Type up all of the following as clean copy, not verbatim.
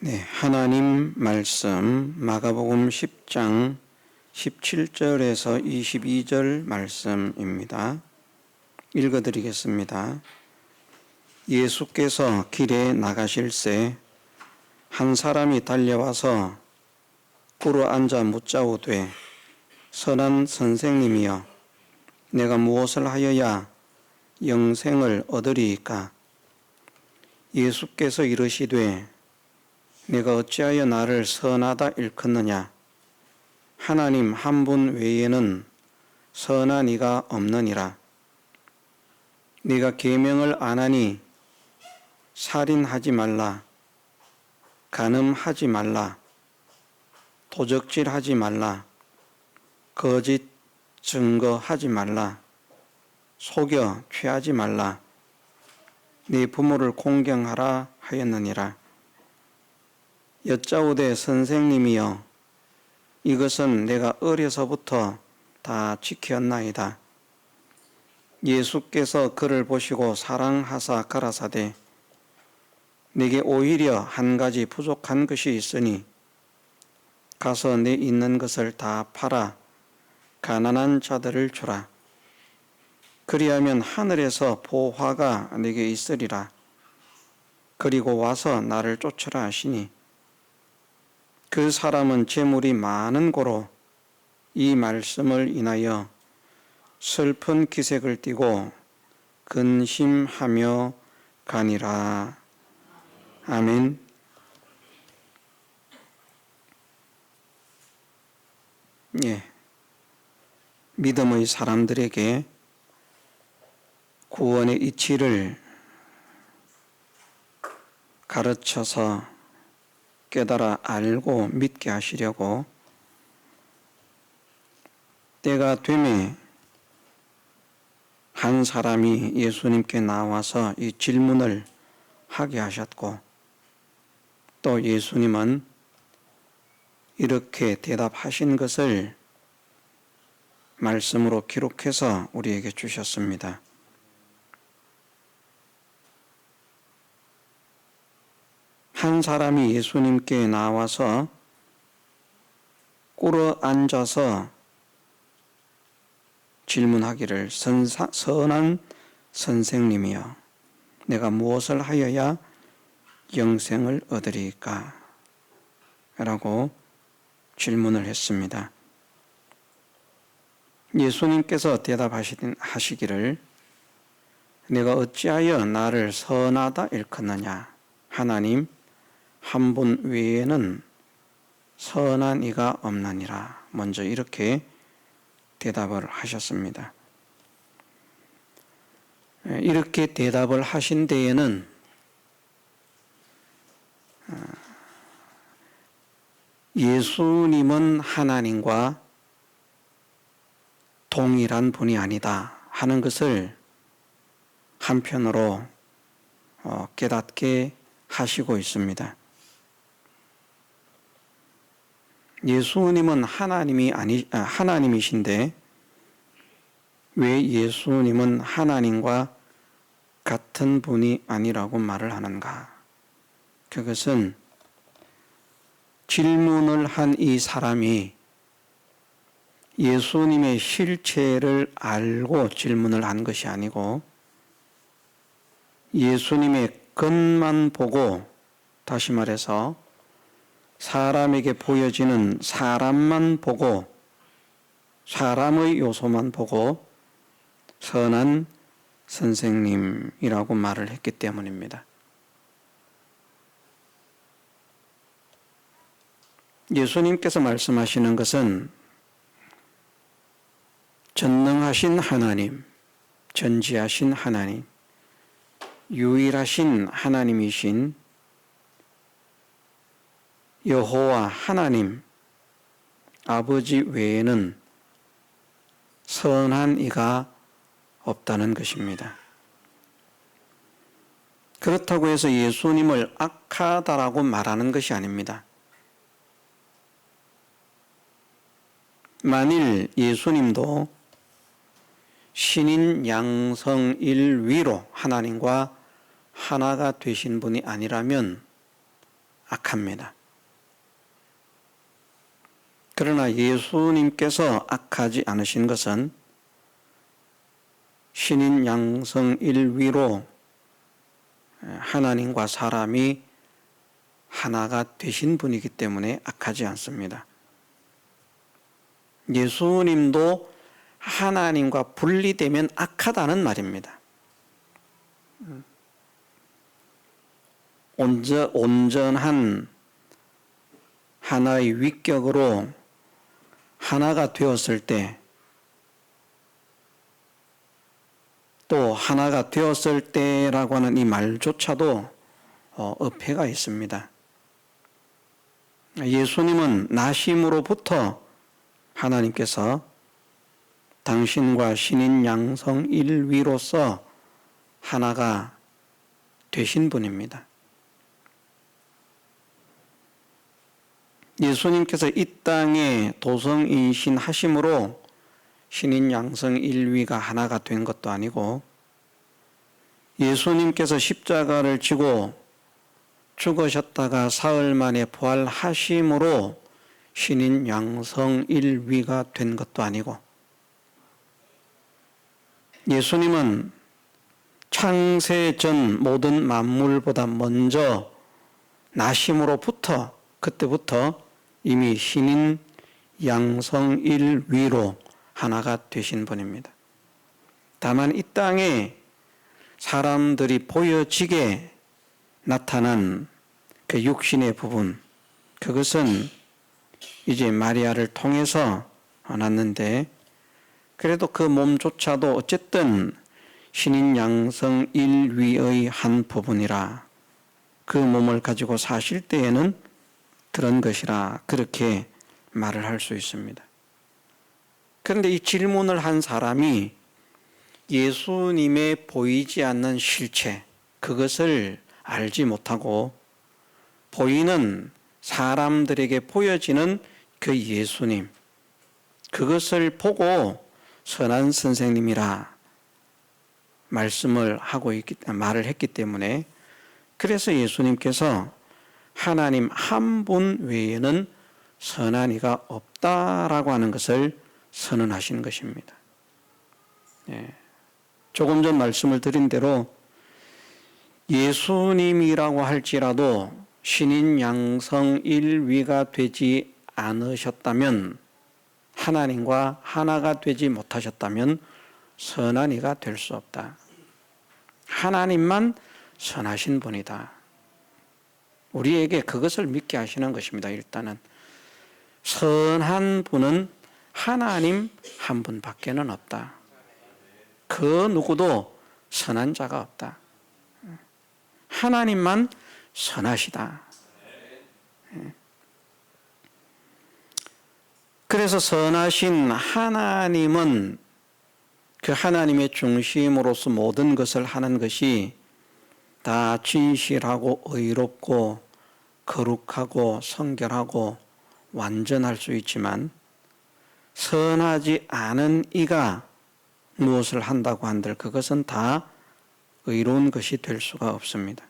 네, 하나님 말씀 마가복음 10장 17절에서 22절 말씀입니다. 읽어드리겠습니다. 예수께서 길에 나가실새 한 사람이 달려와서 꿇어 앉아 묻자오되 선한 선생님이여 내가 무엇을 하여야 영생을 얻으리이까? 예수께서 이르시되 내가 어찌하여 나를 선하다 일컫느냐? 하나님 한 분 외에는 선한 이가 없느니라. 네가 계명을 안 하니 살인하지 말라, 간음하지 말라, 도적질하지 말라, 거짓 증거하지 말라, 속여 취하지 말라, 네 부모를 공경하라 하였느니라. 여짜오되 선생님이여 이것은 내가 어려서부터 다 지켰나이다. 예수께서 그를 보시고 사랑하사 가라사대 내게 오히려 한 가지 부족한 것이 있으니 가서 내 있는 것을 다 팔아 가난한 자들을 주라. 그리하면 하늘에서 보화가 내게 있으리라. 그리고 와서 나를 쫓으라 하시니 그 사람은 재물이 많은 고로 이 말씀을 인하여 슬픈 기색을 띠고 근심하며 가니라. 아멘. 예. 믿음의 사람들에게 구원의 이치를 가르쳐서 깨달아 알고 믿게 하시려고 때가 되매 한 사람이 예수님께 나와서 이 질문을 하게 하셨고 또 예수님은 이렇게 대답하신 것을 말씀으로 기록해서 우리에게 주셨습니다. 한 사람이 예수님께 나와서 꿇어 앉아서 질문하기를 선한 선생님이여 내가 무엇을 하여야 영생을 얻으리까? 라고 질문을 했습니다. 예수님께서 대답하시기를 내가 어찌하여 나를 선하다 일컫느냐? 하나님 한 분 외에는 선한 이가 없느니라. 먼저 이렇게 대답을 하셨습니다. 이렇게 대답을 하신 데에는 예수님은 하나님과 동일한 분이 아니다 하는 것을 한편으로 깨닫게 하시고 있습니다. 예수님은 하나님이신데 왜 예수님은 하나님과 같은 분이 아니라고 말을 하는가? 그것은 질문을 한 이 사람이 예수님의 실체를 알고 질문을 한 것이 아니고 예수님의 겉만 보고, 다시 말해서 사람에게 보여지는 사람만 보고 사람의 요소만 보고 선한 선생님이라고 말을 했기 때문입니다. 예수님께서 말씀하시는 것은 전능하신 하나님, 전지하신 하나님, 유일하신 하나님이신 여호와 하나님 아버지 외에는 선한 이가 없다는 것입니다. 그렇다고 해서 예수님을 악하다라고 말하는 것이 아닙니다. 만일 예수님도 신인 양성일 위로 하나님과 하나가 되신 분이 아니라면 악합니다. 그러나 예수님께서 악하지 않으신 것은 신인 양성 일위로 하나님과 사람이 하나가 되신 분이기 때문에 악하지 않습니다. 예수님도 하나님과 분리되면 악하다는 말입니다. 온전한 하나의 위격으로 하나가 되었을 때, 또 하나가 되었을 때라고 하는 이 말조차도 어폐가 있습니다. 예수님은 나심으로부터 하나님께서 당신과 신인 양성 일위로서 하나가 되신 분입니다. 예수님께서 이 땅에 도성인신 하심으로 신인 양성 일위가 하나가 된 것도 아니고, 예수님께서 십자가를 지고 죽으셨다가 사흘 만에 부활하심으로 신인 양성 일위가 된 것도 아니고, 예수님은 창세 전 모든 만물보다 먼저 나심으로부터, 그때부터 이미 신인 양성 일위로 하나가 되신 분입니다. 다만 이 땅에 사람들이 보여지게 나타난 그 육신의 부분, 그것은 이제 마리아를 통해서 났는데, 그래도 그 몸조차도 어쨌든 신인 양성 일위의 한 부분이라, 그 몸을 가지고 사실 때에는 그런 것이라, 그렇게 말을 할 수 있습니다. 그런데 이 질문을 한 사람이 예수님의 보이지 않는 실체, 그것을 알지 못하고 보이는 사람들에게 보여지는 그 예수님, 그것을 보고 선한 선생님이라 말을 했기 때문에, 그래서 예수님께서 하나님 한 분 외에는 선한 이가 없다라고 하는 것을 선언하신 것입니다. 조금 전 말씀을 드린 대로 예수님이라고 할지라도 신인 양성 일위가 되지 않으셨다면, 하나님과 하나가 되지 못하셨다면 선한 이가 될 수 없다. 하나님만 선하신 분이다. 우리에게 그것을 믿게 하시는 것입니다. 일단은 선한 분은 하나님 한 분밖에는 없다. 그 누구도 선한 자가 없다. 하나님만 선하시다. 그래서 선하신 하나님은 그 하나님의 중심으로서 모든 것을 하는 것이 다 진실하고 의롭고 거룩하고 성결하고 완전할 수 있지만, 선하지 않은 이가 무엇을 한다고 한들 그것은 다 의로운 것이 될 수가 없습니다.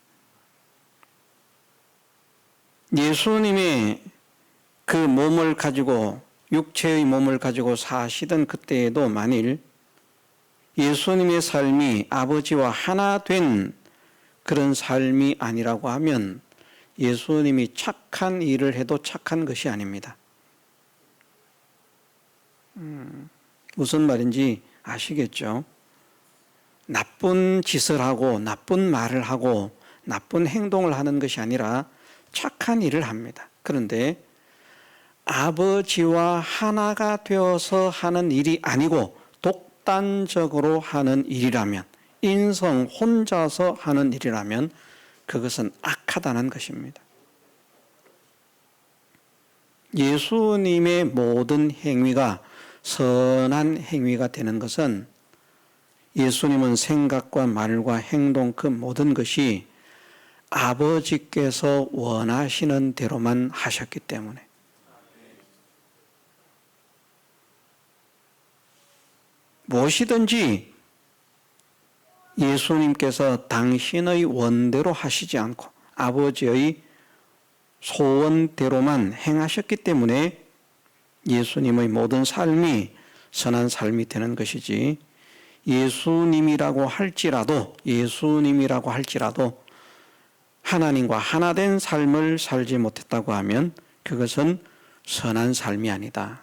예수님의 그 몸을 가지고, 육체의 몸을 가지고 사시던 그때에도 만일 예수님의 삶이 아버지와 하나 된 그런 삶이 아니라고 하면 예수님이 착한 일을 해도 착한 것이 아닙니다. 무슨 말인지 아시겠죠? 나쁜 짓을 하고 나쁜 말을 하고 나쁜 행동을 하는 것이 아니라 착한 일을 합니다. 그런데 아버지와 하나가 되어서 하는 일이 아니고 독단적으로 하는 일이라면, 인성 혼자서 하는 일이라면 그것은 악하다는 것입니다. 예수님의 모든 행위가 선한 행위가 되는 것은 예수님은 생각과 말과 행동 그 모든 것이 아버지께서 원하시는 대로만 하셨기 때문에, 무엇이든지 예수님께서 당신의 원대로 하시지 않고 아버지의 소원대로만 행하셨기 때문에 예수님의 모든 삶이 선한 삶이 되는 것이지, 예수님이라고 할지라도 하나님과 하나 된 삶을 살지 못했다고 하면 그것은 선한 삶이 아니다.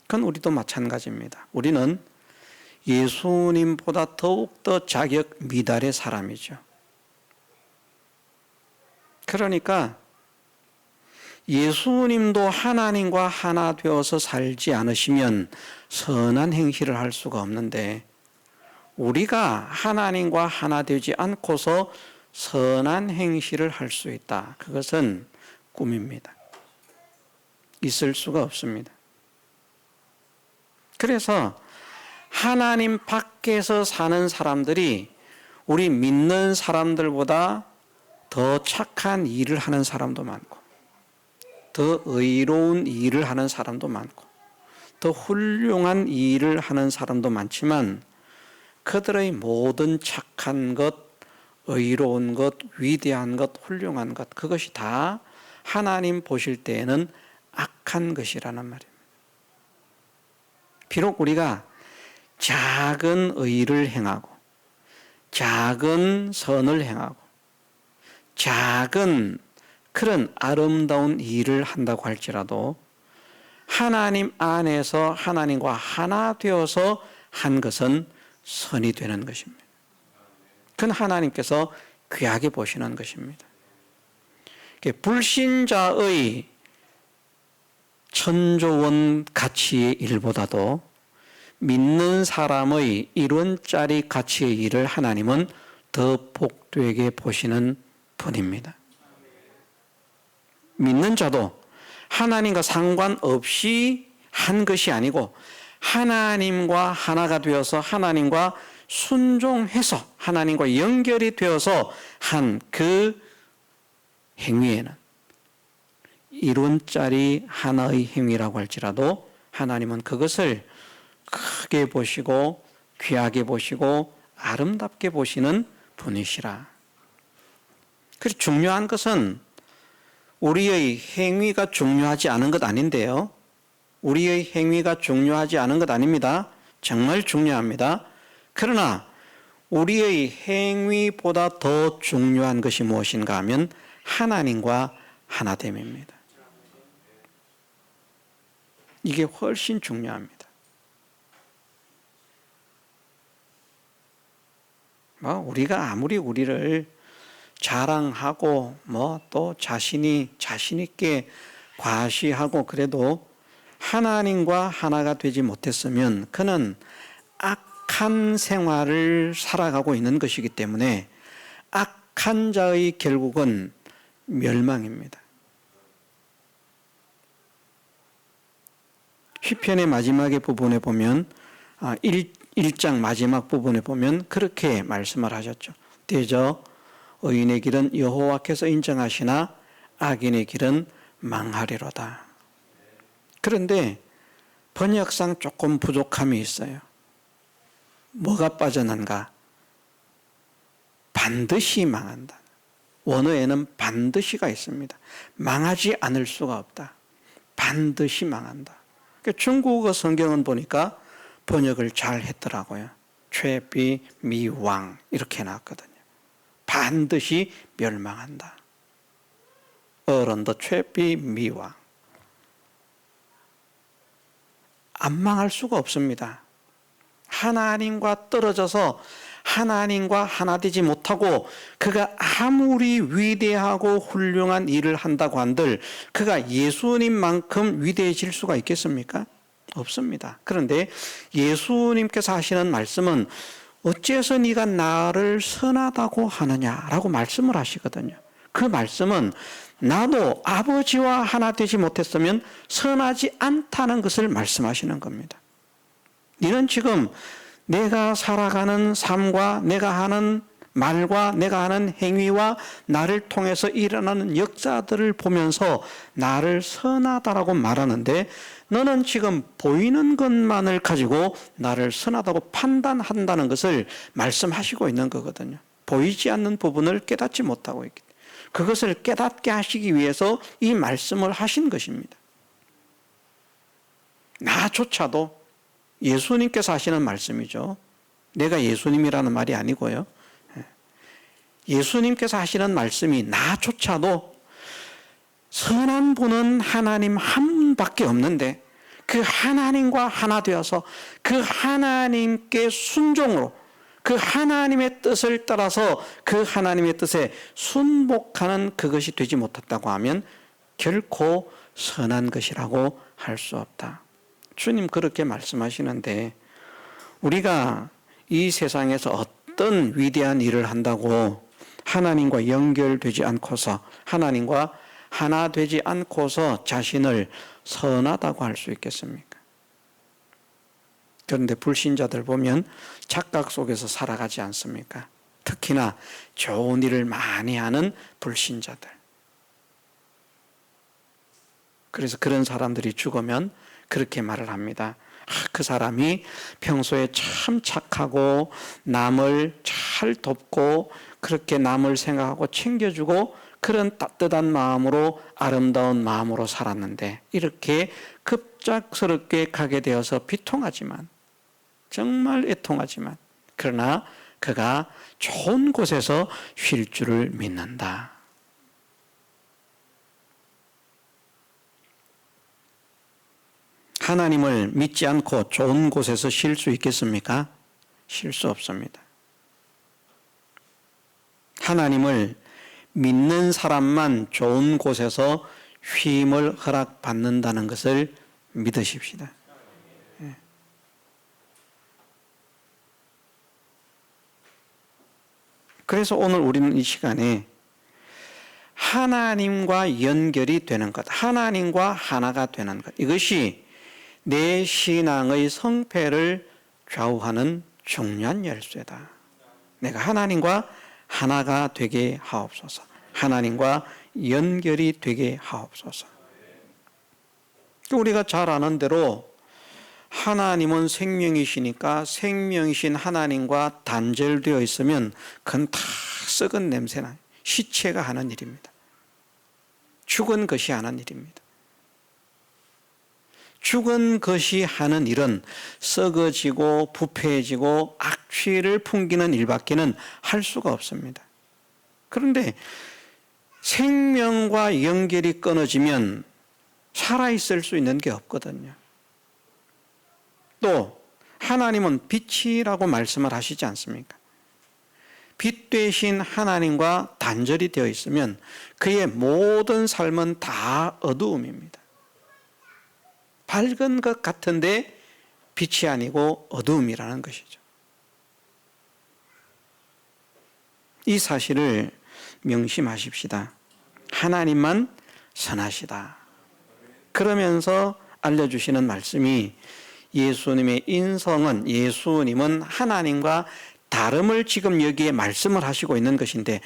그건 우리도 마찬가지입니다. 우리는 예수님보다 더욱더 자격 미달의 사람이죠. 그러니까 예수님도 하나님과 하나 되어서 살지 않으시면 선한 행실을 할 수가 없는데, 우리가 하나님과 하나 되지 않고서 선한 행실을 할 수 있다. 그것은 꿈입니다. 있을 수가 없습니다. 그래서 하나님 밖에서 사는 사람들이 우리 믿는 사람들보다 더 착한 일을 하는 사람도 많고, 더 의로운 일을 하는 사람도 많고, 더 훌륭한 일을 하는 사람도 많지만, 그들의 모든 착한 것, 의로운 것, 위대한 것, 훌륭한 것, 그것이 다 하나님 보실 때에는 악한 것이라는 말입니다. 비록 우리가 작은 의를 행하고, 작은 선을 행하고, 작은 그런 아름다운 일을 한다고 할지라도 하나님 안에서 하나님과 하나 되어서 한 것은 선이 되는 것입니다. 그건 하나님께서 귀하게 보시는 것입니다. 불신자의 천조원 가치의 일보다도 믿는 사람의 1원짜리 가치의 일을 하나님은 더 복되게 보시는 분입니다. 믿는 자도 하나님과 상관없이 한 것이 아니고 하나님과 하나가 되어서 하나님과 순종해서 하나님과 연결이 되어서 한 그 행위에는 1원짜리 하나의 행위라고 할지라도 하나님은 그것을 크게 보시고 귀하게 보시고 아름답게 보시는 분이시라. 그래서 중요한 것은 우리의 행위가 중요하지 않은 것 아닌데요. 우리의 행위가 중요하지 않은 것 아닙니다. 정말 중요합니다. 그러나 우리의 행위보다 더 중요한 것이 무엇인가 하면 하나님과 하나됨입니다. 이게 훨씬 중요합니다. 우리가 아무리 우리를 자랑하고 또 자신 있게 과시하고 그래도 하나님과 하나가 되지 못했으면 그는 악한 생활을 살아가고 있는 것이기 때문에 악한 자의 결국은 멸망입니다. 시편의 마지막의 부분에 보면 1장 마지막 부분에 보면 그렇게 말씀을 하셨죠. 대저 의인의 길은 여호와께서 인정하시나 악인의 길은 망하리로다. 그런데 번역상 조금 부족함이 있어요. 뭐가 빠져난가? 반드시 망한다. 원어에는 반드시가 있습니다. 망하지 않을 수가 없다. 반드시 망한다. 중국어 성경은 보니까 번역을 잘 했더라고요. 최비 미왕 이렇게 해놨거든요. 반드시 멸망한다. 어른도 최비 미왕. 안 망할 수가 없습니다. 하나님과 떨어져서 하나님과 하나 되지 못하고 그가 아무리 위대하고 훌륭한 일을 한다고 한들 그가 예수님만큼 위대해질 수가 있겠습니까? 없습니다. 그런데 예수님께서 하시는 말씀은 어째서 네가 나를 선하다고 하느냐라고 말씀을 하시거든요. 그 말씀은 나도 아버지와 하나 되지 못했으면 선하지 않다는 것을 말씀하시는 겁니다. 너는 지금 내가 살아가는 삶과 내가 하는 말과 내가 하는 행위와 나를 통해서 일어나는 역사들을 보면서 나를 선하다라고 말하는데 너는 지금 보이는 것만을 가지고 나를 선하다고 판단한다는 것을 말씀하시고 있는 거거든요. 보이지 않는 부분을 깨닫지 못하고 있기 때문에. 그것을 깨닫게 하시기 위해서 이 말씀을 하신 것입니다. 나조차도 예수님께서 하시는 말씀이죠. 내가 예수님이라는 말이 아니고요. 예수님께서 하시는 말씀이 나조차도 선한 분은 하나님 한 분밖에 없는데 그 하나님과 하나 되어서 그 하나님께 순종으로 그 하나님의 뜻을 따라서 그 하나님의 뜻에 순복하는 그것이 되지 못했다고 하면 결코 선한 것이라고 할 수 없다. 주님 그렇게 말씀하시는데 우리가 이 세상에서 어떤 위대한 일을 한다고 하나님과 연결되지 않고서 하나님과 하나 되지 않고서 자신을 선하다고 할 수 있겠습니까? 그런데 불신자들 보면 착각 속에서 살아가지 않습니까? 특히나 좋은 일을 많이 하는 불신자들. 그래서 그런 사람들이 죽으면 그렇게 말을 합니다. 그 사람이 평소에 참 착하고 남을 잘 돕고 그렇게 남을 생각하고 챙겨주고 그런 따뜻한 마음으로 아름다운 마음으로 살았는데 이렇게 급작스럽게 가게 되어서 비통하지만 정말 애통하지만 그러나 그가 좋은 곳에서 쉴 줄을 믿는다. 하나님을 믿지 않고 좋은 곳에서 쉴 수 있겠습니까? 쉴 수 없습니다. 하나님을 믿는 사람만 좋은 곳에서 쉼을 허락받는다는 것을 믿으십시다. 그래서 오늘 우리는 이 시간에 하나님과 연결이 되는 것, 하나님과 하나가 되는 것, 이것이 내 신앙의 성패를 좌우하는 중요한 열쇠다. 내가 하나님과 하나가 되게 하옵소서. 하나님과 연결이 되게 하옵소서. 우리가 잘 아는 대로 하나님은 생명이시니까 생명이신 하나님과 단절되어 있으면 그건 다 썩은 냄새나 시체가 하는 일입니다. 죽은 것이 하는 일입니다. 죽은 것이 하는 일은 썩어지고 부패해지고 악취를 풍기는 일밖에는 할 수가 없습니다. 그런데 생명과 연결이 끊어지면 살아있을 수 있는 게 없거든요. 또 하나님은 빛이라고 말씀을 하시지 않습니까? 빛 되신 하나님과 단절이 되어 있으면 그의 모든 삶은 다 어두움입니다. 밝은 것 같은데 빛이 아니고 어두움이라는 것이죠. 이 사실을 명심하십시다. 하나님만 선하시다. 그러면서 알려주시는 말씀이 예수님의 인성은 예수님은 하나님과 다름을 지금 여기에 말씀을 하시고 있는 것인데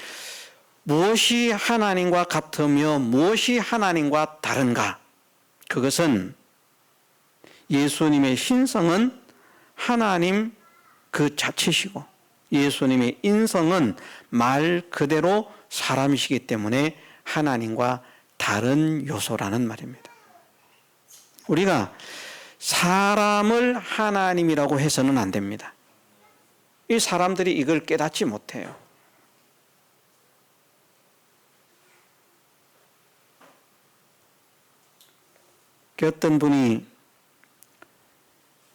무엇이 하나님과 같으며 무엇이 하나님과 다른가? 그것은 예수님의 신성은 하나님 그 자체시고 예수님의 인성은 말 그대로 사람이시기 때문에 하나님과 다른 요소라는 말입니다. 우리가 사람을 하나님이라고 해서는 안 됩니다. 이 사람들이 이걸 깨닫지 못해요. 어떤 분이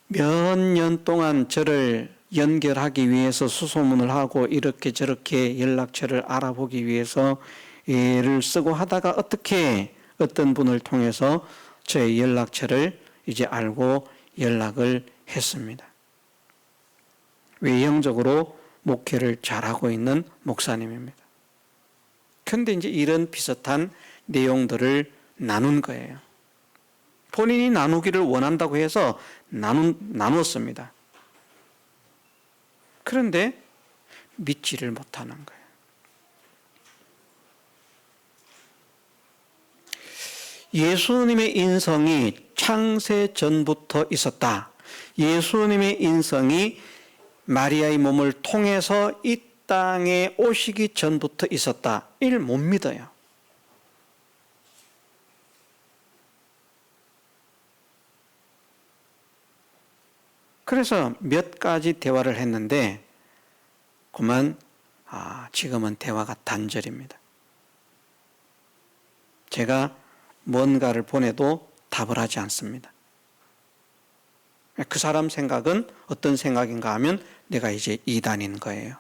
몇 년 동안 저를 연결하기 위해서 수소문을 하고 이렇게 저렇게 연락처를 알아보기 위해서 애를 쓰고 하다가 어떻게 어떤 분을 통해서 저의 연락처를 이제 알고 연락을 했습니다. 외형적으로 목회를 잘하고 있는 목사님입니다. 그런데 이제 이런 비슷한 내용들을 나눈 거예요. 본인이 나누기를 원한다고 해서 나눴습니다. 그런데 믿지를 못하는 거예요. 예수님의 인성이 창세 전부터 있었다. 예수님의 인성이 마리아의 몸을 통해서 이 땅에 오시기 전부터 있었다. 이를 못 믿어요. 그래서 몇 가지 대화를 했는데 그만 지금은 대화가 단절입니다. 제가 뭔가를 보내도 답을 하지 않습니다. 그 사람 생각은 어떤 생각인가 하면 내가 이제 이단인 거예요.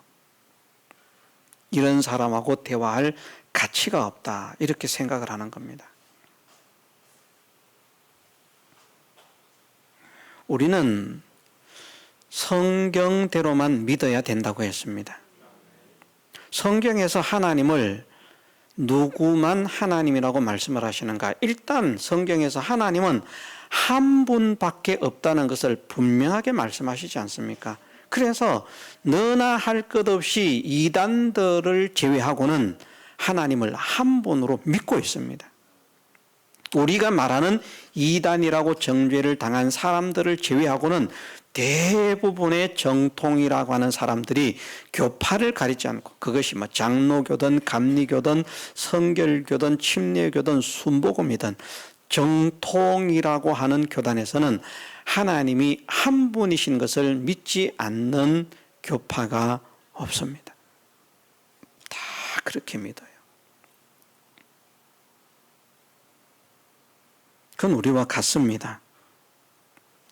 이런 사람하고 대화할 가치가 없다. 이렇게 생각을 하는 겁니다. 우리는 성경대로만 믿어야 된다고 했습니다. 성경에서 하나님을 누구만 하나님이라고 말씀을 하시는가? 일단 성경에서 하나님은 한 분밖에 없다는 것을 분명하게 말씀하시지 않습니까? 그래서 너나 할 것 없이 이단들을 제외하고는 하나님을 한 분으로 믿고 있습니다. 우리가 말하는 이단이라고 정죄를 당한 사람들을 제외하고는 대부분의 정통이라고 하는 사람들이 교파를 가리지 않고, 그것이 뭐 장로교든 감리교든 성결교든 침례교든 순복음이든 정통이라고 하는 교단에서는 하나님이 한 분이신 것을 믿지 않는 교파가 없습니다. 다 그렇게 믿어요. 그건 우리와 같습니다.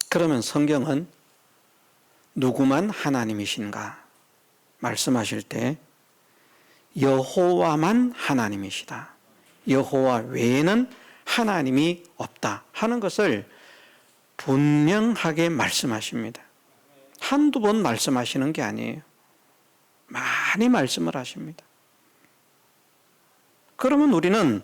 그러면 성경은 누구만 하나님이신가 말씀하실 때 여호와만 하나님이시다. 여호와 외에는 하나님이 없다 하는 것을 분명하게 말씀하십니다. 한두 번 말씀하시는 게 아니에요. 많이 말씀을 하십니다. 그러면 우리는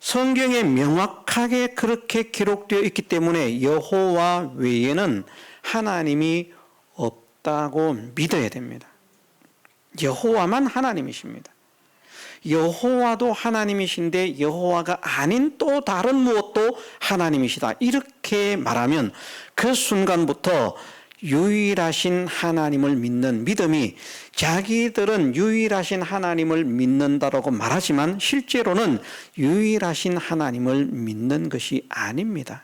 성경에 명확하게 그렇게 기록되어 있기 때문에 여호와 외에는 하나님이 없다고 믿어야 됩니다. 여호와만 하나님이십니다. 여호와도 하나님이신데 여호와가 아닌 또 다른 무엇도 하나님이시다. 이렇게 말하면 그 순간부터 유일하신 하나님을 믿는 믿음이, 자기들은 유일하신 하나님을 믿는다라고 말하지만 실제로는 유일하신 하나님을 믿는 것이 아닙니다.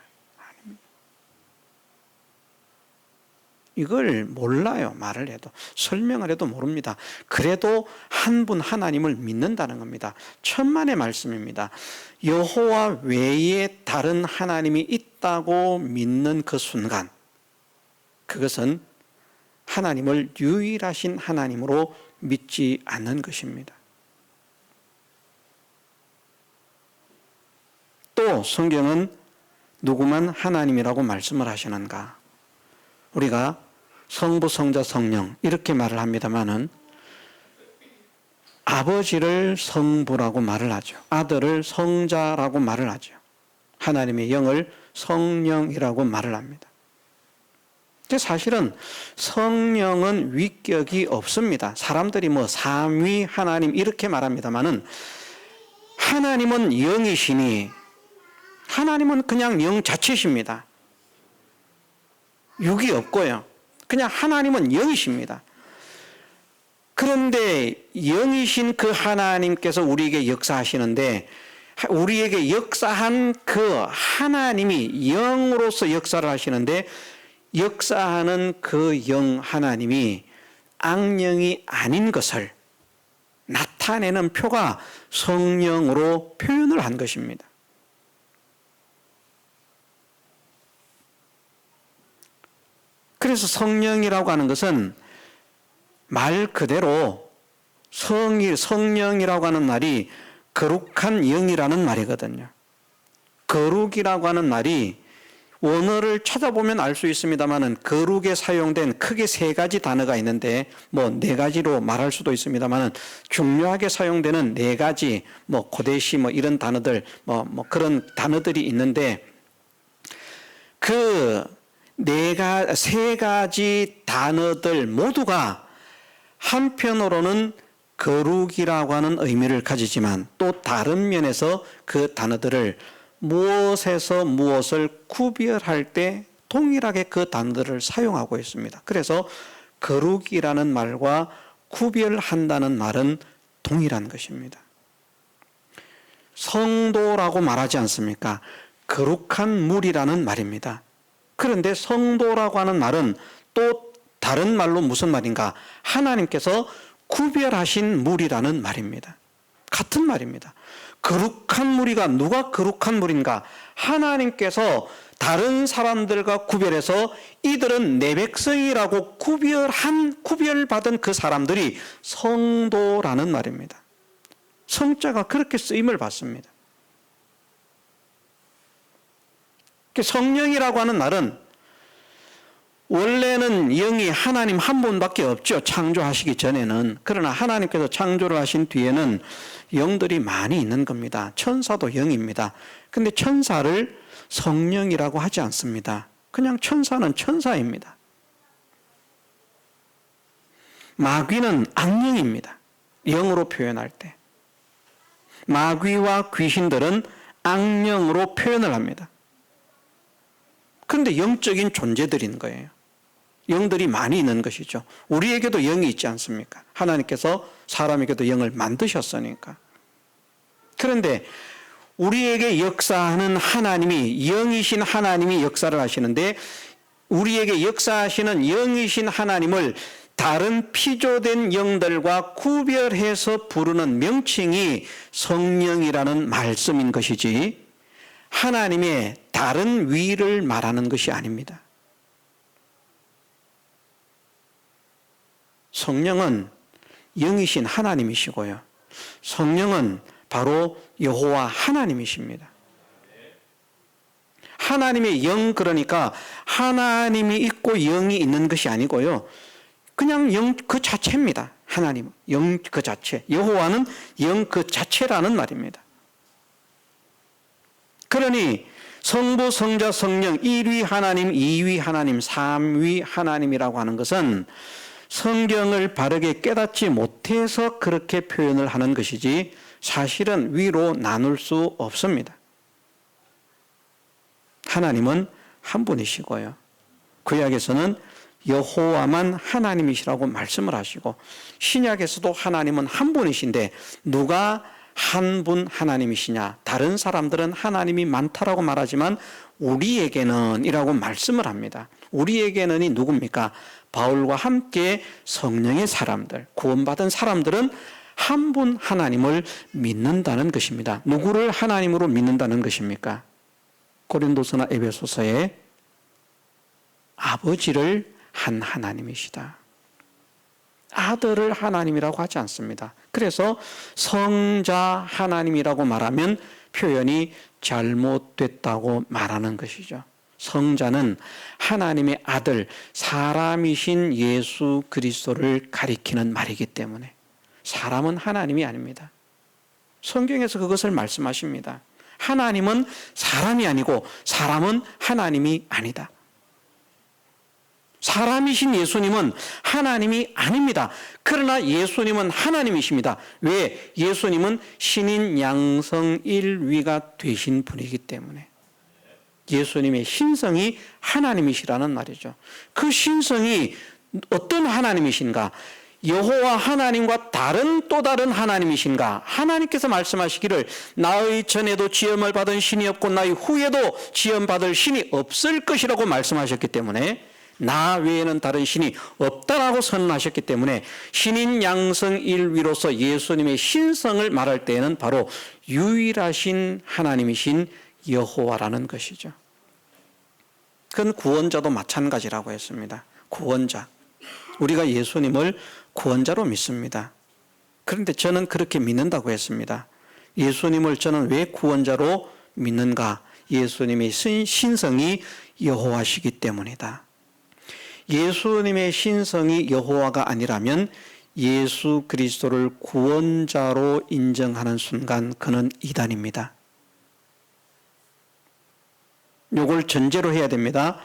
이걸 몰라요. 말을 해도, 설명을 해도 모릅니다. 그래도 한 분 하나님을 믿는다는 겁니다. 천만의 말씀입니다. 여호와 외에 다른 하나님이 있다고 믿는 그 순간, 그것은 하나님을 유일하신 하나님으로 믿지 않는 것입니다. 또 성경은 누구만 하나님이라고 말씀을 하시는가? 우리가 성부, 성자, 성령 이렇게 말을 합니다마는 아버지를 성부라고 말을 하죠. 아들을 성자라고 말을 하죠. 하나님의 영을 성령이라고 말을 합니다. 사실은 성령은 위격이 없습니다. 사람들이 뭐 삼위 하나님 이렇게 말합니다마는 하나님은 영이시니 하나님은 그냥 영 자체십니다. 육이 없고요. 그냥 하나님은 영이십니다. 그런데 영이신 그 하나님께서 우리에게 역사하시는데, 우리에게 역사한 그 하나님이 영으로서 역사를 하시는데, 역사하는 그 영 하나님이 악령이 아닌 것을 나타내는 표가 성령으로 표현을 한 것입니다. 그래서 성령이라고 하는 것은 말 그대로 성령이라고 하는 말이 거룩한 영이라는 말이거든요. 거룩이라고 하는 말이 원어를 찾아보면 알 수 있습니다만은 거룩에 사용된 크게 세 가지 단어가 있는데 뭐 네 가지로 말할 수도 있습니다만은 중요하게 사용되는 네 가지 뭐 고데시 뭐 이런 단어들 뭐 그런 단어들이 있는데 그 세 가지 단어들 모두가 한편으로는 거룩이라고 하는 의미를 가지지만 또 다른 면에서 그 단어들을 무엇에서 무엇을 구별할 때 동일하게 그 단어들을 사용하고 있습니다. 그래서 거룩이라는 말과 구별한다는 말은 동일한 것입니다. 성도라고 말하지 않습니까? 거룩한 물이라는 말입니다. 그런데 성도라고 하는 말은 또 다른 말로 무슨 말인가? 하나님께서 구별하신 물이라는 말입니다. 같은 말입니다. 거룩한 무리가 누가 거룩한 무리인가? 하나님께서 다른 사람들과 구별해서 이들은 내 백성이라고 구별받은 그 사람들이 성도라는 말입니다. 성자가 그렇게 쓰임을 받습니다. 성령이라고 하는 말은 원래는 영이 하나님 한 분밖에 없죠. 창조하시기 전에는. 그러나 하나님께서 창조를 하신 뒤에는 영들이 많이 있는 겁니다. 천사도 영입니다. 근데 천사를 성령이라고 하지 않습니다. 그냥 천사는 천사입니다. 마귀는 악령입니다. 영으로 표현할 때. 마귀와 귀신들은 악령으로 표현을 합니다. 그런데 영적인 존재들인 거예요. 영들이 많이 있는 것이죠. 우리에게도 영이 있지 않습니까? 하나님께서 사람에게도 영을 만드셨으니까. 그런데 우리에게 역사하는 하나님이, 영이신 하나님이 역사를 하시는데 우리에게 역사하시는 영이신 하나님을 다른 피조된 영들과 구별해서 부르는 명칭이 성령이라는 말씀인 것이지 하나님의 다른 위를 말하는 것이 아닙니다. 성령은 영이신 하나님이시고요. 성령은 바로 여호와 하나님이십니다. 하나님의 영, 그러니까 하나님이 있고 영이 있는 것이 아니고요. 그냥 영 그 자체입니다. 하나님, 영 그 자체. 여호와는 영 그 자체라는 말입니다. 그러니 성부, 성자, 성령, 1위 하나님, 2위 하나님, 3위 하나님이라고 하는 것은 성경을 바르게 깨닫지 못해서 그렇게 표현을 하는 것이지 사실은 위로 나눌 수 없습니다. 하나님은 한 분이시고요. 구약에서는 여호와만 하나님이시라고 말씀을 하시고 신약에서도 하나님은 한 분이신데 누가 한 분 하나님이시냐? 다른 사람들은 하나님이 많다라고 말하지만 우리에게는 이라고 말씀을 합니다. 우리에게는이 누굽니까? 바울과 함께 성령의 사람들, 구원받은 사람들은 한 분 하나님을 믿는다는 것입니다. 누구를 하나님으로 믿는다는 것입니까? 고린도서나 에베소서에 아버지를 한 하나님이시다. 아들을 하나님이라고 하지 않습니다. 그래서 성자 하나님이라고 말하면 표현이 잘못됐다고 말하는 것이죠. 성자는 하나님의 아들, 사람이신 예수 그리스도를 가리키는 말이기 때문에 사람은 하나님이 아닙니다. 성경에서 그것을 말씀하십니다. 하나님은 사람이 아니고 사람은 하나님이 아니다. 사람이신 예수님은 하나님이 아닙니다. 그러나 예수님은 하나님이십니다. 왜? 예수님은 신인 양성 일위가 되신 분이기 때문에. 예수님의 신성이 하나님이시라는 말이죠. 그 신성이 어떤 하나님이신가? 여호와 하나님과 또 다른 하나님이신가? 하나님께서 말씀하시기를 나의 전에도 지음을 받은 신이 없고 나의 후에도 지음받을 신이 없을 것이라고 말씀하셨기 때문에 나 외에는 다른 신이 없다라고 선언하셨기 때문에 신인 양성 일위로서 예수님의 신성을 말할 때에는 바로 유일하신 하나님이신 여호와라는 것이죠. 그건 구원자도 마찬가지라고 했습니다. 구원자. 우리가 예수님을 구원자로 믿습니다. 그런데 저는 그렇게 믿는다고 했습니다. 예수님을 저는 왜 구원자로 믿는가? 예수님의 신성이 여호와시기 때문이다. 예수님의 신성이 여호와가 아니라면 예수 그리스도를 구원자로 인정하는 순간 그는 이단입니다. 이걸 전제로 해야 됩니다.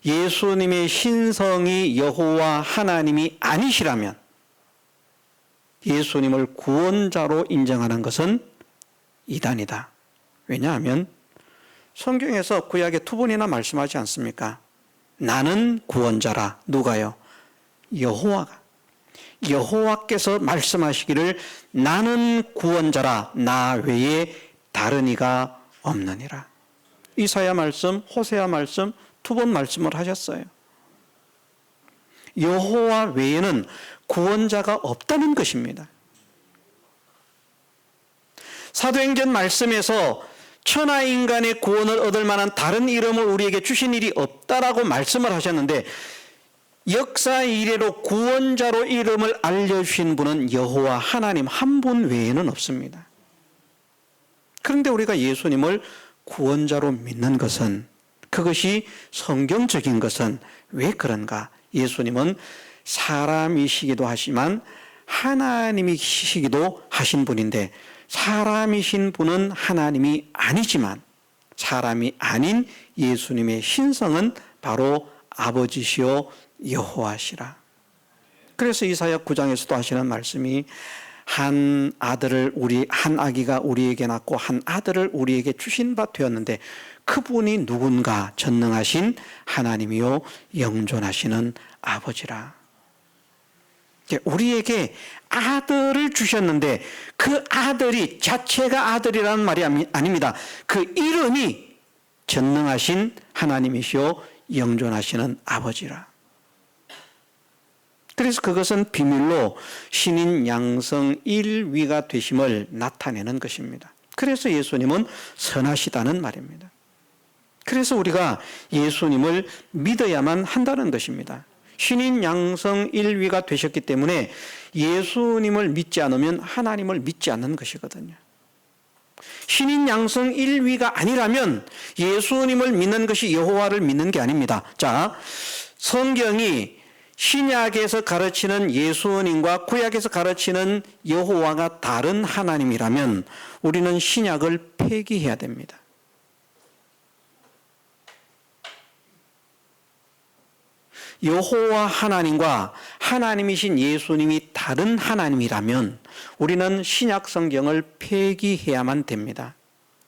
예수님의 신성이 여호와 하나님이 아니시라면 예수님을 구원자로 인정하는 것은 이단이다. 왜냐하면 성경에서 구약에 두 번이나 말씀하지 않습니까? 나는 구원자라. 누가요? 여호와가. 여호와께서 말씀하시기를 나는 구원자라 나 외에 다른 이가 없느니라. 이사야 말씀, 호세아 말씀 두 번 말씀을 하셨어요. 여호와 외에는 구원자가 없다는 것입니다. 사도행전 말씀에서 천하 인간의 구원을 얻을 만한 다른 이름을 우리에게 주신 일이 없다라고 말씀을 하셨는데 역사 이래로 구원자로 이름을 알려주신 분은 여호와 하나님 한 분 외에는 없습니다. 그런데 우리가 예수님을 구원자로 믿는 것은, 그것이 성경적인 것은 왜 그런가? 예수님은 사람이시기도 하지만 하나님이시기도 하신 분인데, 사람이신 분은 하나님이 아니지만 사람이 아닌 예수님의 신성은 바로 아버지시오 여호와시라. 그래서 이사야 9장에서도 하시는 말씀이 한 아기가 우리에게 낳고 한 아들을 우리에게 주신 바 되었는데 그분이 누군가? 전능하신 하나님이요 영존하시는 아버지라. 우리에게 아들을 주셨는데 그 아들이 자체가 아들이라는 말이 아닙니다. 그 이름이 전능하신 하나님이시요 영존하시는 아버지라. 그래서 그것은 비밀로 신인 양성 일위가 되심을 나타내는 것입니다. 그래서 예수님은 선하시다는 말입니다. 그래서 우리가 예수님을 믿어야만 한다는 것입니다. 신인 양성 일위가 되셨기 때문에 예수님을 믿지 않으면 하나님을 믿지 않는 것이거든요. 신인 양성 일위가 아니라면 예수님을 믿는 것이 여호와를 믿는 게 아닙니다. 자, 성경이 신약에서 가르치는 예수님과 구약에서 가르치는 여호와가 다른 하나님이라면 우리는 신약을 폐기해야 됩니다. 여호와 하나님과 하나님이신 예수님이 다른 하나님이라면 우리는 신약 성경을 폐기해야만 됩니다.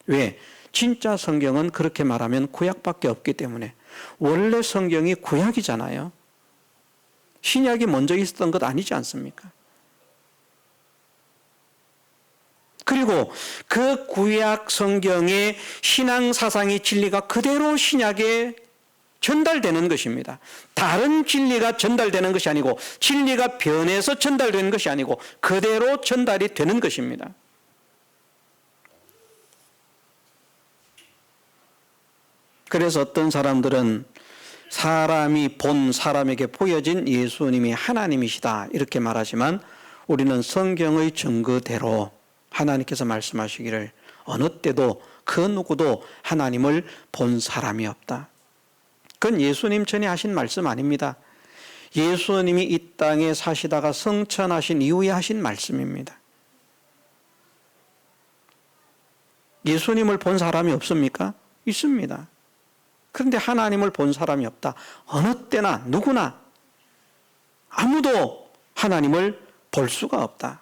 왜? 진짜 성경은 그렇게 말하면 구약밖에 없기 때문에. 원래 성경이 구약이잖아요. 신약이 먼저 있었던 것 아니지 않습니까? 그리고 그 구약 성경의 신앙 사상의 진리가 그대로 신약에 전달되는 것입니다. 다른 진리가 전달되는 것이 아니고 진리가 변해서 전달되는 것이 아니고 그대로 전달이 되는 것입니다. 그래서 어떤 사람들은 사람이 본 사람에게 보여진 예수님이 하나님이시다 이렇게 말하지만 우리는 성경의 증거대로 하나님께서 말씀하시기를 어느 때도 그 누구도 하나님을 본 사람이 없다. 그건 예수님 전에 하신 말씀 아닙니다. 예수님이 이 땅에 사시다가 성천하신 이후에 하신 말씀입니다. 예수님을 본 사람이 없습니까? 있습니다. 그런데 하나님을 본 사람이 없다. 어느 때나 누구나 아무도 하나님을 볼 수가 없다.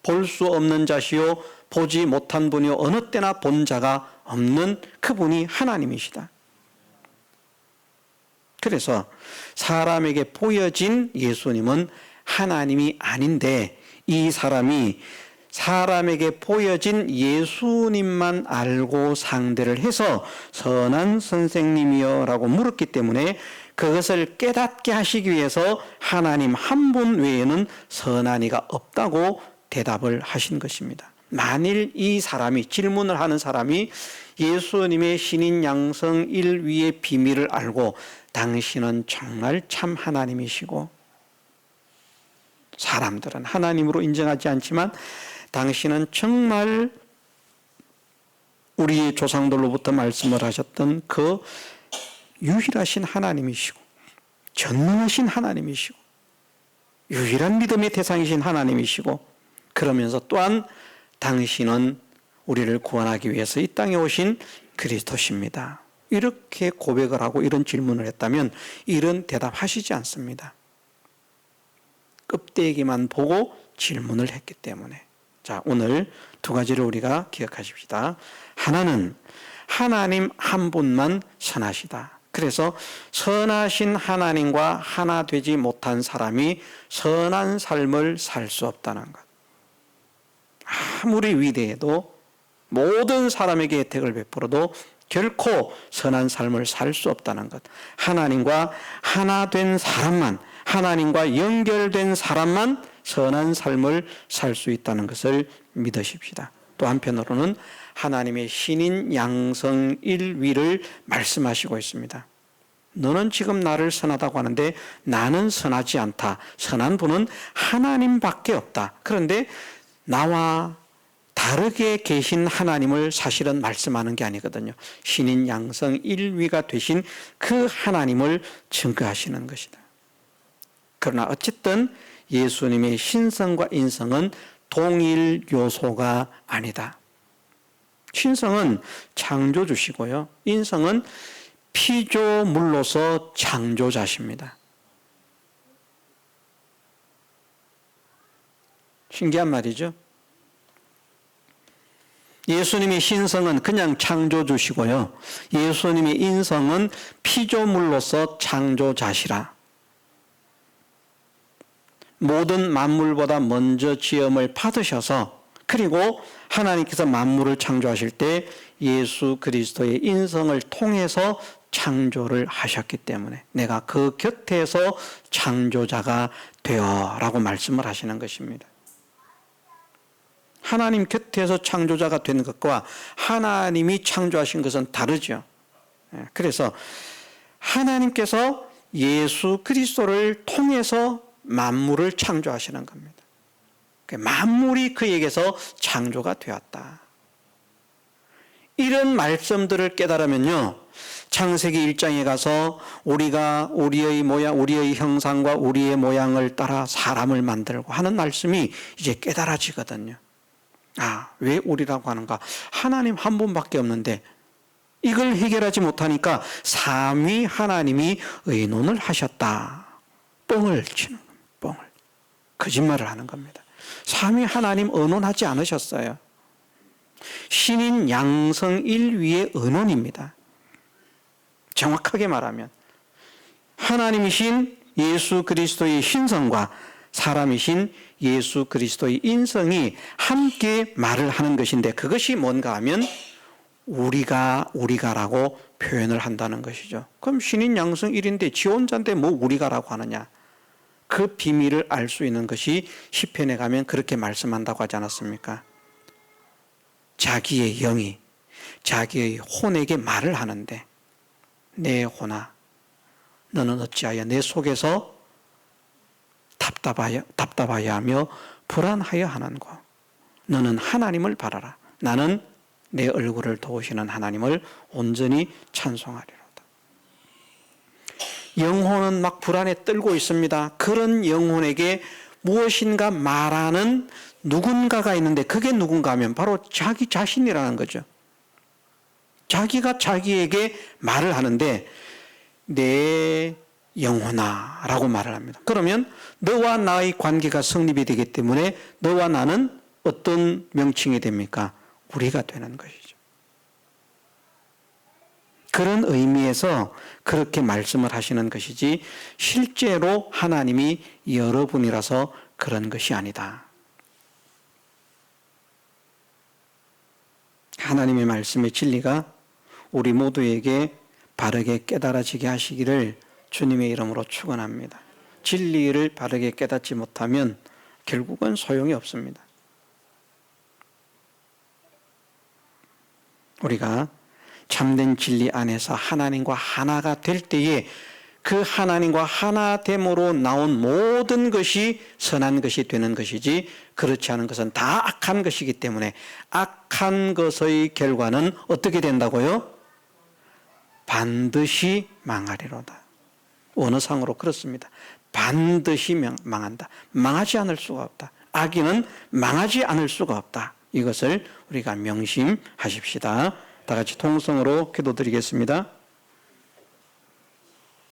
볼 수 없는 자시요 보지 못한 분이요 어느 때나 본 자가 없는 그분이 하나님이시다. 그래서 사람에게 보여진 예수님은 하나님이 아닌데 이 사람이 사람에게 보여진 예수님만 알고 상대를 해서 선한 선생님이여 라고 물었기 때문에 그것을 깨닫게 하시기 위해서 하나님 한 분 외에는 선한 이가 없다고 대답을 하신 것입니다. 만일 이 사람이 질문을 하는 사람이 예수님의 신인 양성 일위의 비밀을 알고 당신은 정말 참 하나님이시고 사람들은 하나님으로 인정하지 않지만 당신은 정말 우리 조상들로부터 말씀을 하셨던 그 유일하신 하나님이시고 전능하신 하나님이시고 유일한 믿음의 대상이신 하나님이시고 그러면서 또한 당신은 우리를 구원하기 위해서 이 땅에 오신 그리스도십니다. 이렇게 고백을 하고 이런 질문을 했다면 이런 대답하시지 않습니다. 껍데기만 보고 질문을 했기 때문에. 자, 오늘 두 가지를 우리가 기억하십시다. 하나는 하나님 한 분만 선하시다. 그래서 선하신 하나님과 하나 되지 못한 사람이 선한 삶을 살 수 없다는 것. 아무리 위대해도 모든 사람에게 혜택을 베풀어도 결코 선한 삶을 살 수 없다는 것. 하나님과 하나 된 사람만, 하나님과 연결된 사람만 선한 삶을 살 수 있다는 것을 믿으십시다. 또 한편으로는 하나님의 신인 양성일위를 말씀하시고 있습니다. 너는 지금 나를 선하다고 하는데 나는 선하지 않다. 선한 분은 하나님밖에 없다. 그런데 나와 다르게 계신 하나님을 사실은 말씀하는 게 아니거든요. 신인 양성일위가 되신 그 하나님을 증거하시는 것이다. 그러나 어쨌든 예수님의 신성과 인성은 동일 요소가 아니다. 신성은 창조주시고요. 인성은 피조물로서 창조자십니다. 신기한 말이죠. 예수님의 신성은 그냥 창조주시고요. 예수님의 인성은 피조물로서 창조자시라. 모든 만물보다 먼저 지음을 받으셔서 그리고 하나님께서 만물을 창조하실 때 예수 그리스도의 인성을 통해서 창조를 하셨기 때문에 내가 그 곁에서 창조자가 되어라고 말씀을 하시는 것입니다. 하나님 곁에서 창조자가 되는 것과 하나님이 창조하신 것은 다르죠. 그래서 하나님께서 예수 그리스도를 통해서 만물을 창조하시는 겁니다. 만물이 그에게서 창조가 되었다. 이런 말씀들을 깨달으면요, 창세기 1장에 가서 우리가 우리의 모양, 우리의 형상과 우리의 모양을 따라 사람을 만들고 하는 말씀이 이제 깨달아지거든요. 아, 왜 우리라고 하는가? 하나님 한 분밖에 없는데 이걸 해결하지 못하니까 삼위 하나님이 의논을 하셨다. 뻥을 치는 겁니다. 뻥을. 거짓말을 하는 겁니다. 삼위 하나님 의논하지 않으셨어요. 신인 양성일위의 의논입니다. 정확하게 말하면 하나님이신 예수 그리스도의 신성과 사람이신 예수 그리스도의 인성이 함께 말을 하는 것인데 그것이 뭔가 하면 우리가라고 표현을 한다는 것이죠. 그럼 신인 양성일인데 지 혼자인데 뭐 우리가라고 하느냐. 그 비밀을 알 수 있는 것이 시편에 가면 그렇게 말씀한다고 하지 않았습니까? 자기의 영이 자기의 혼에게 말을 하는데 내 혼아 너는 어찌하여 내 속에서 답답하여 하며 불안하여 하는가. 너는 하나님을 바라라. 나는 내 얼굴을 도우시는 하나님을 온전히 찬송하리로다. 영혼은 막 불안에 떨고 있습니다. 그런 영혼에게 무엇인가 말하는 누군가가 있는데 그게 누군가 하면 바로 자기 자신이라는 거죠. 자기가 자기에게 말을 하는데 내 영혼아 라고 말을 합니다. 그러면 너와 나의 관계가 성립이 되기 때문에 너와 나는 어떤 명칭이 됩니까? 우리가 되는 것이죠. 그런 의미에서 그렇게 말씀을 하시는 것이지 실제로 하나님이 여러분이라서 그런 것이 아니다. 하나님의 말씀의 진리가 우리 모두에게 바르게 깨달아지게 하시기를 주님의 이름으로 축원합니다. 진리를 바르게 깨닫지 못하면 결국은 소용이 없습니다. 우리가 참된 진리 안에서 하나님과 하나가 될 때에 그 하나님과 하나됨으로 나온 모든 것이 선한 것이 되는 것이지 그렇지 않은 것은 다 악한 것이기 때문에 악한 것의 결과는 어떻게 된다고요? 반드시 망하리로다. 원어상으로 그렇습니다. 반드시 망한다. 망하지 않을 수가 없다. 악인은 망하지 않을 수가 없다. 이것을 우리가 명심하십시다. 다 같이 통성으로 기도드리겠습니다.